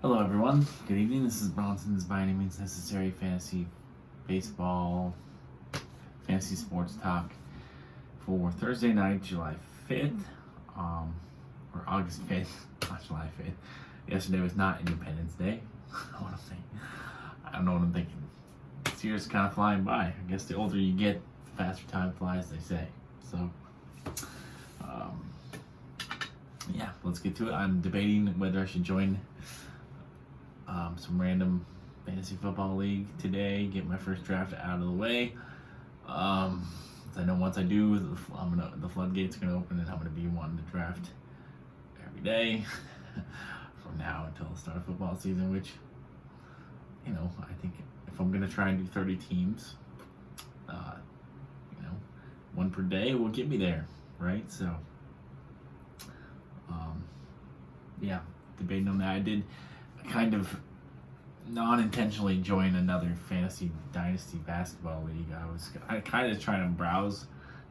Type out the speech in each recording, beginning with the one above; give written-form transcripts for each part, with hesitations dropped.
Hello, everyone. Good evening. This is Bronson's By Any Means Necessary Fantasy Baseball, Fantasy Sports Talk for Thursday night, July 5th, or August 5th, not July 5th. Yesterday was not Independence Day. I don't know what I'm thinking. This year's kind of flying by. I guess the older you get, the faster time flies, they say. So, yeah, let's get to it. I'm debating whether I should join some random fantasy football league today, get my first draft out of the way. I know once I do, the floodgates are gonna open, and I'm gonna be wanting to draft every day from now until the start of football season. Which, I think if I'm gonna try and do 30 teams, one per day will get me there, right? So, yeah, debating on that. I did kind of non-intentionally join another fantasy dynasty basketball league. I kind of trying to browse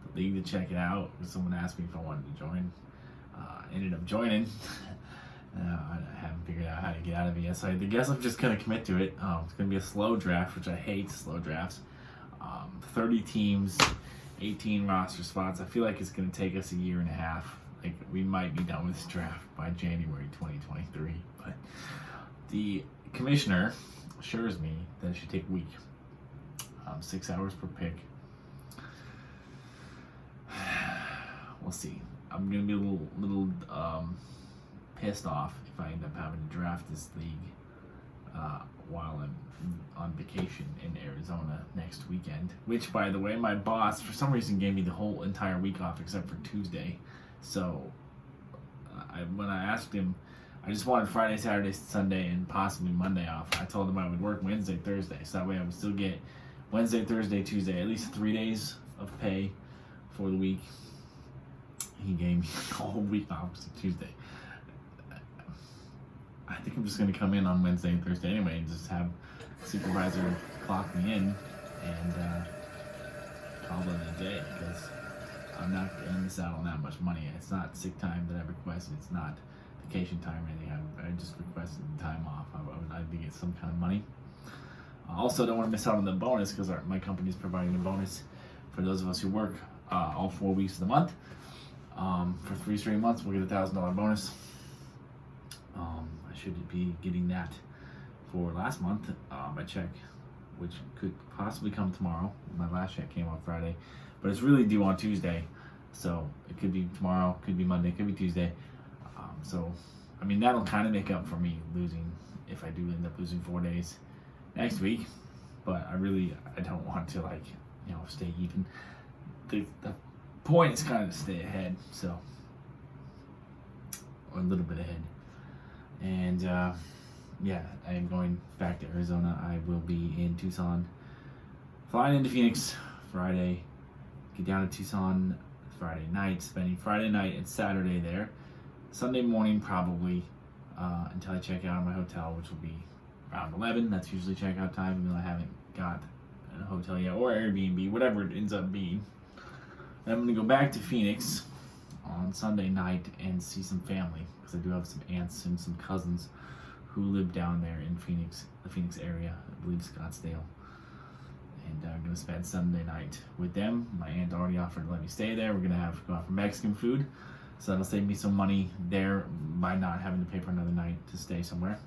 the league to check it out. Someone asked me if I wanted to join. Ended up joining. I haven't figured out how to get out of it yet, so I guess I'm just gonna commit to it. It's gonna be a slow draft, which I hate slow drafts. 30 teams, 18 roster spots. I feel like it's gonna take us a year and a half. Like, we might be done with this draft by January 2023, but the commissioner assures me that it should take a week. 6 hours per pick. We'll see. I'm gonna be a little pissed off if I end up having to draft this league while I'm on vacation in Arizona next weekend. Which, by the way, my boss for some reason gave me the whole entire week off except for Tuesday. So when I asked him, I just wanted Friday, Saturday, Sunday, and possibly Monday off. I told him I would work Wednesday, Thursday, so that way I would still get Wednesday, Thursday, Tuesday, at least 3 days of pay for the week. He gave me the whole week off Tuesday. I think I'm just going to come in on Wednesday and Thursday anyway and just have the supervisor clock me in and call it a day, because I'm not going to miss out on that much money. It's not sick time that I requested. It's not vacation time or anything. I just requested time off. I would like to get some kind of money. I also don't want to miss out on the bonus, because my company is providing a bonus for those of us who work all 4 weeks of the month. For 3 straight months, we'll get a $1,000 bonus. I should be getting that for last month. My check, which could possibly come tomorrow. My last check came on Friday, but it's really due on Tuesday. So it could be tomorrow, could be Monday, could be Tuesday. So, I mean, that'll kind of make up for me losing, if I do end up losing 4 days next week. But I don't want to, stay even. The point is kind of to stay ahead, or a little bit ahead. And, yeah, I am going back to Arizona. I will be in Tucson, flying into Phoenix Friday, get down to Tucson Friday night, spending Friday night and Saturday there. Sunday morning probably, until I check out of my hotel, which will be around 11. That's usually checkout time, even though I haven't got a hotel yet, or Airbnb, whatever it ends up being. Then I'm going to go back to Phoenix on Sunday night and see some family, because I do have some aunts and some cousins who live down there in Phoenix, the Phoenix area, I believe Scottsdale. And I'm going to spend Sunday night with them. My aunt already offered to let me stay there. We're going to go out for Mexican food, so that'll save me some money there by not having to pay for another night to stay somewhere.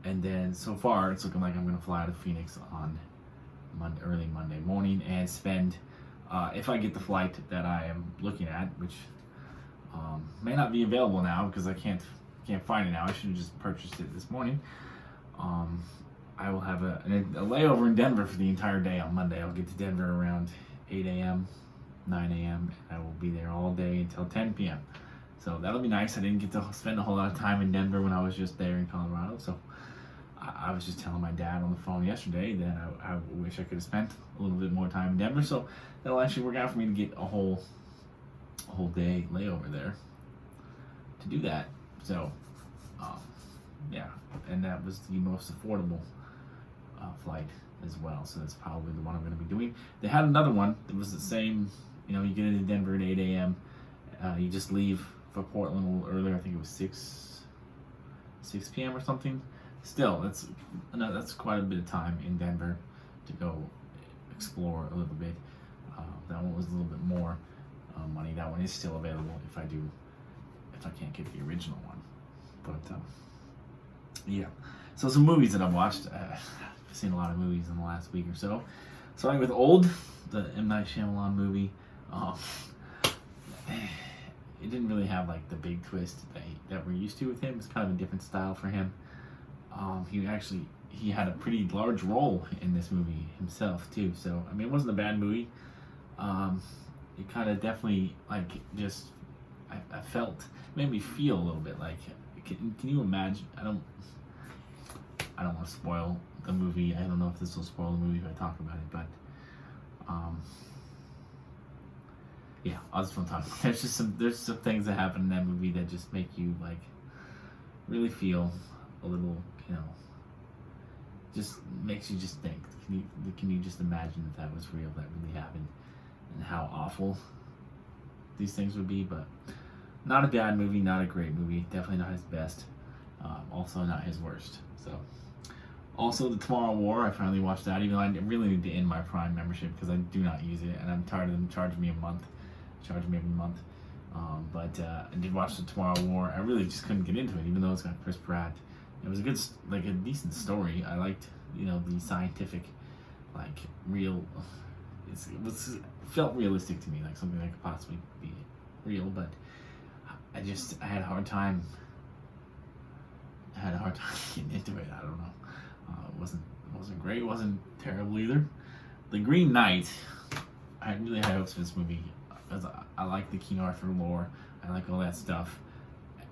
And then so far, it's looking like I'm going to fly out of Phoenix on early Monday morning and spend, if I get the flight that I am looking at, which may not be available now because I can't find it now. I should have just purchased it this morning. I will have a layover in Denver for the entire day on Monday. I'll get to Denver around 8 a.m., 9 a.m., and I will be there all day until 10 p.m. So that'll be nice. I didn't get to spend a whole lot of time in Denver when I was just there in Colorado. So I was just telling my dad on the phone yesterday that I wish I could have spent a little bit more time in Denver. So that'll actually work out for me to get a whole day layover there to do that. So, yeah, and that was the most affordable flight as well. So that's probably the one I'm going to be doing. They had another one that was the same. You get into Denver at 8 a.m. You just leave for Portland a little earlier. I think it was 6 p.m. or something. Still, that's quite a bit of time in Denver to go explore a little bit. That one was a little bit more money. That one is still available if I can't get the original one. But yeah, so some movies that I've watched. I've seen a lot of movies in the last week or so. Starting with Old, the M. Night Shyamalan movie. It didn't really have like the big twist that we're used to with him. It's kind of a different style for him. He had a pretty large role in this movie himself too. So I mean, it wasn't a bad movie. It kind of definitely like just I felt, made me feel a little bit like, can you imagine? I don't want to spoil the movie. I don't know if this will spoil the movie if I talk about it, but yeah, I just want to talk. There's some things that happen in that movie that just make you like really feel a little, just makes you just think. Can you just imagine that was real, that really happened, and how awful these things would be? But not a bad movie, not a great movie, definitely not his best, also not his worst. So, also The Tomorrow War, I finally watched that, even though I really need to end my Prime membership because I do not use it, and I'm tired of them charging me every month. But I did watch The Tomorrow War. I really just couldn't get into it, even though it's got Chris Pratt. It was a decent story. I liked, the scientific, like real. It felt realistic to me, like something that could possibly be real. But I had a hard time. Getting into it. I don't know. It wasn't great. It wasn't terrible either. The Green Knight. I really had hopes for this movie because I like the King Arthur lore. I like all that stuff.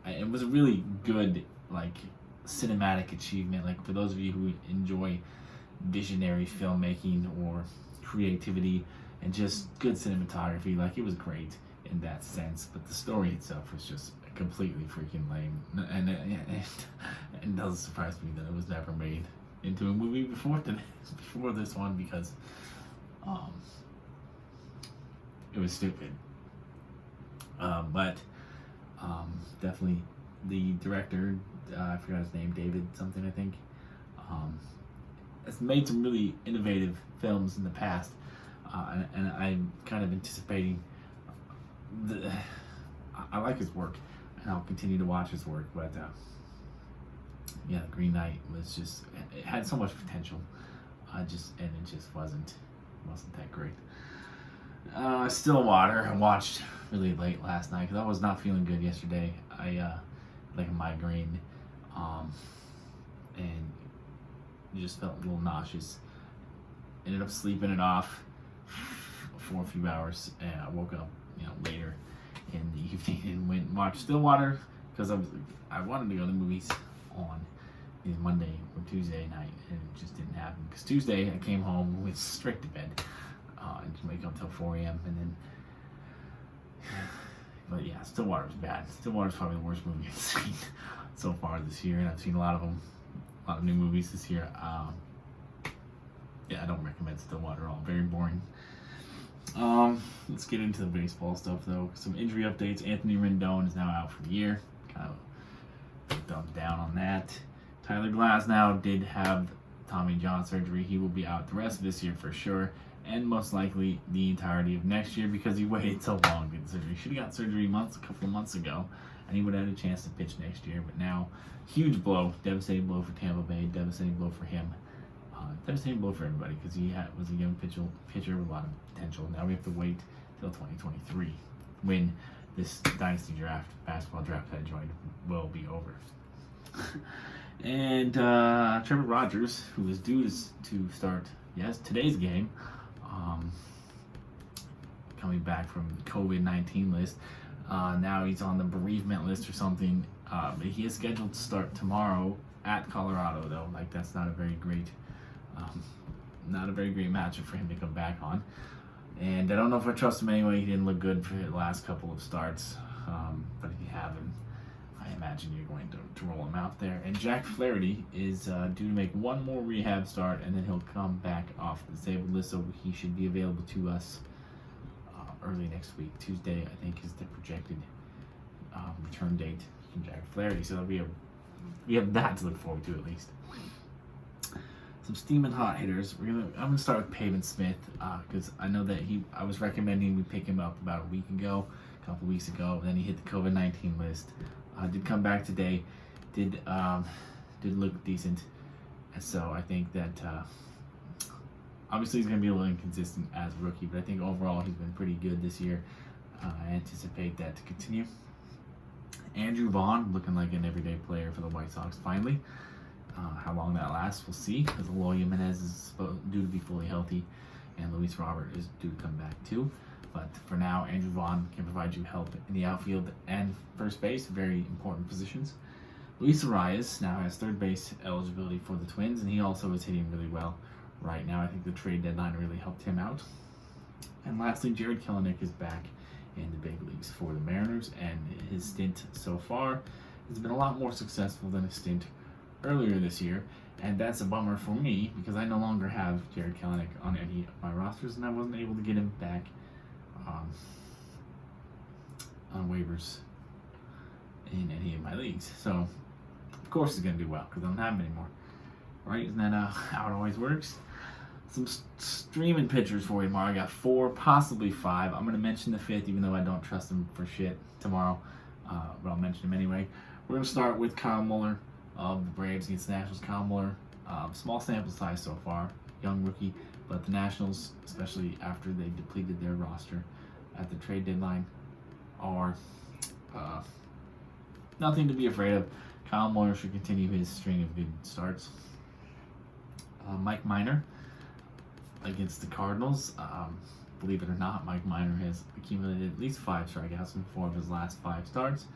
It was a really good like cinematic achievement. Like for those of you who enjoy visionary filmmaking or creativity and just good cinematography, like it was great in that sense. But the story itself was just completely freaking lame, and it doesn't surprise me that it was never made into a movie before this one because it was stupid. But definitely the director, I forgot his name, David something I think, has made some really innovative films in the past, and I'm kind of anticipating I like his work, and I'll continue to watch his work. But yeah, Green Knight was it had so much potential, and it just wasn't that great. Stillwater, I watched really late last night because I was not feeling good yesterday. I like a migraine, and just felt a little nauseous. Ended up sleeping it off for a few hours, and I woke up, later in the evening and went and watched Stillwater because I wanted to go to the movies on either Monday or Tuesday night, and it just didn't happen. Because Tuesday I came home, went straight to bed, and didn't wake up until 4 a.m. and then. But yeah, Stillwater's bad. Stillwater's probably the worst movie I've seen so far this year, and I've seen a lot of them, a lot of new movies this year. Yeah, I don't recommend Stillwater at all. Very boring. Let's get into the baseball stuff though. Some injury updates. Anthony Rendon is now out for the year. Kind of thumbs down on that. Tyler Glasnow did have Tommy John surgery. He will be out the rest of this year for sure, and most likely the entirety of next year because he waited so long to get surgery. He should have got surgery a couple of months ago, and he would have had a chance to pitch next year. But now, huge blow, devastating blow for Tampa Bay, devastating blow for him, devastating blow for everybody because he was a young pitcher with a lot of potential. Now we have to wait till 2023 when this dynasty basketball draft I joined will be over. And Trevor Rogers, who is due to start today's game, coming back from the COVID-19 list. Now he's on the bereavement list or something. But he is scheduled to start tomorrow at Colorado, though. Like that's not a very great matchup for him to come back on. And I don't know if I trust him anyway. He didn't look good for the last couple of starts. But if you have him, I imagine you're going to roll him out there. And Jack Flaherty is due to make one more rehab start, and then he'll come back off the disabled list, so he should be available to us early next week. Tuesday, I think, is the projected return date from Jack Flaherty. So that'll be a we have that to look forward to at least. Some steaming hot hitters. I'm gonna start with Pavin Smith because I know that I was recommending we pick him up about a couple weeks ago. Then he hit the COVID-19 list. Did come back today. Did look decent. And so I think that obviously he's gonna be a little inconsistent as a rookie, but I think overall he's been pretty good this year. I anticipate that to continue. Andrew Vaughn looking like an everyday player for the White Sox finally. How long that lasts, we'll see, because Eloy Jimenez is due to be fully healthy, and Luis Robert is due to come back too. But for now, Andrew Vaughn can provide you help in the outfield and first base, very important positions. Luis Arias now has third base eligibility for the Twins, and he also is hitting really well right now. I think the trade deadline really helped him out. And lastly, Jared Kelenic is back in the big leagues for the Mariners, and his stint so far has been a lot more successful than his stint earlier this year, and that's a bummer for me because I no longer have Jared Kelenic on any of my rosters, and I wasn't able to get him back on waivers in any of my leagues. So, of course, he's going to do well because I don't have him anymore. Right? Isn't that how it always works? Some streaming pitchers for you tomorrow. I got 4, possibly 5. I'm going to mention the 5th, even though I don't trust him for shit tomorrow, but I'll mention him anyway. We're going to start with Kyle Muller of the Braves against the Nationals. Kyle Muller, small sample size so far, young rookie, but the Nationals, especially after they depleted their roster at the trade deadline, are nothing to be afraid of. Kyle Muller should continue his string of good starts. Mike Minor against the Cardinals. Believe it or not, Mike Minor has accumulated at least 5 strikeouts in 4 of his last 5 starts.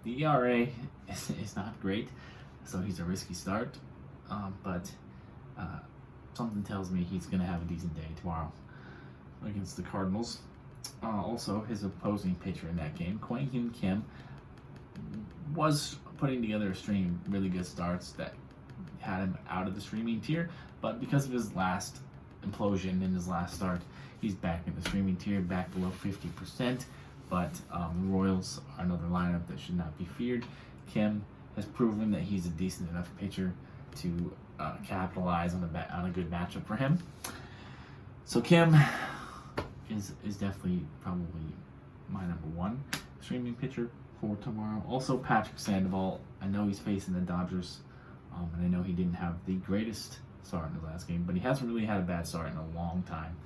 The ERA is not great, so he's a risky start, but something tells me he's going to have a decent day tomorrow against the Cardinals. Also, his opposing pitcher in that game, Kwang Hyun Kim, was putting together a string of really good starts that had him out of the streaming tier, but because of his last implosion in his last start, he's back in the streaming tier, back below 50%. But the Royals are another lineup that should not be feared. Kim has proven that he's a decent enough pitcher to capitalize on a good matchup for him. So Kim is definitely probably my number 1 streaming pitcher for tomorrow. Also Patrick Sandoval. I know he's facing the Dodgers, and I know he didn't have the greatest start in the last game, but he hasn't really had a bad start in a long time.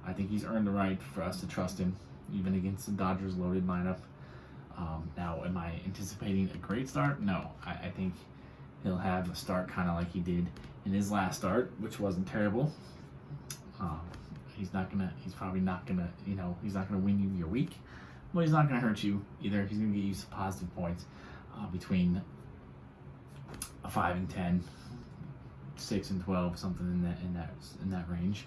I think he's earned the right for us to trust him, even against the Dodgers loaded lineup. Now, am I anticipating a great start? No. I think he'll have a start kind of like he did in his last start, which wasn't terrible. He's probably not gonna, he's not gonna win you your week, but he's not gonna hurt you either. He's gonna get you some positive points between a 5 and 10, 6 and 12, something in that range.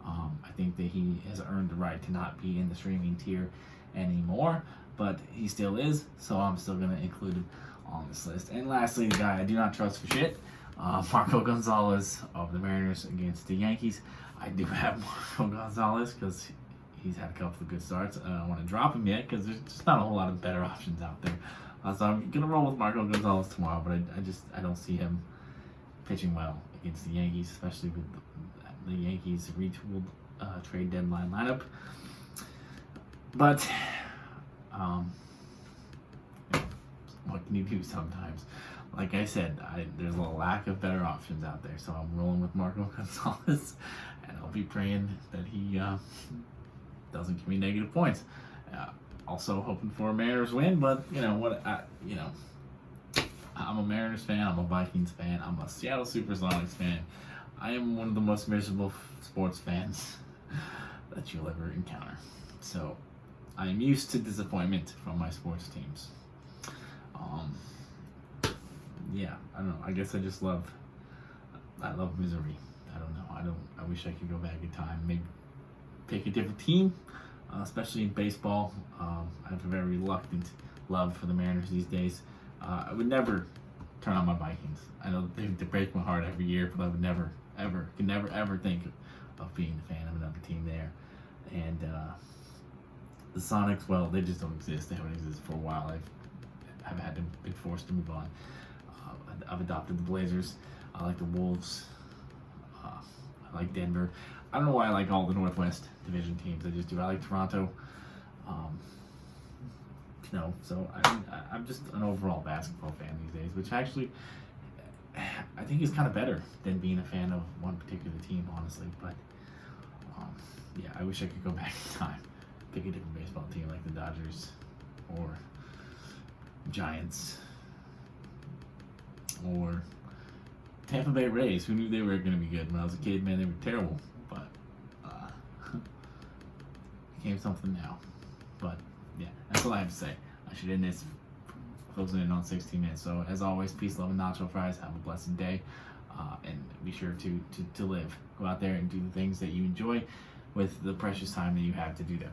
I think that he has earned the right to not be in the streaming tier anymore, but he still is, so I'm still going to include him on this list. And lastly, the guy I do not trust for shit, Marco Gonzalez of the Mariners against the Yankees. I do have Marco Gonzalez because he's had a couple of good starts. I don't want to drop him yet because there's just not a whole lot of better options out there. So I'm going to roll with Marco Gonzalez tomorrow, but I don't see him pitching well against the Yankees, especially with the Yankees retooled trade deadline lineup. But what can you do sometimes? Like I said, there's a lack of better options out there, so I'm rolling with Marco Gonzalez, and I'll be praying that he doesn't give me negative points. Also hoping for a Mariners win, but I'm a Mariners fan, I'm a Vikings fan, I'm a Seattle Supersonics fan. I am one of the most miserable sports fans that you'll ever encounter. So I am used to disappointment from my sports teams. I don't know. I guess I love misery. I don't know. I wish I could go back in time, maybe pick a different team, especially in baseball. I have a very reluctant love for the Mariners these days. I would never turn on my Vikings. I know they break my heart every year, but I would never think of being a fan of another team there. And the Sonics, well, they just don't exist. They haven't existed for a while. have had to been forced to move on. I've adopted the Blazers. I like the Wolves. I like Denver. I don't know why I like all the Northwest Division teams. I just do. I like Toronto. So I'm just an overall basketball fan these days, which actually I think is kind of better than being a fan of one particular team, honestly. But yeah, I wish I could go back in time, pick a different baseball team like the Dodgers or Giants or Tampa Bay Rays. Who knew they were going to be good when I was a kid? Man, they were terrible, but became something now. But yeah, that's all I have to say. I should end this closing in on 16 minutes. So as always, peace, love, and nacho fries. Have a blessed day, and be sure to live. Go out there and do the things that you enjoy with the precious time that you have to do them.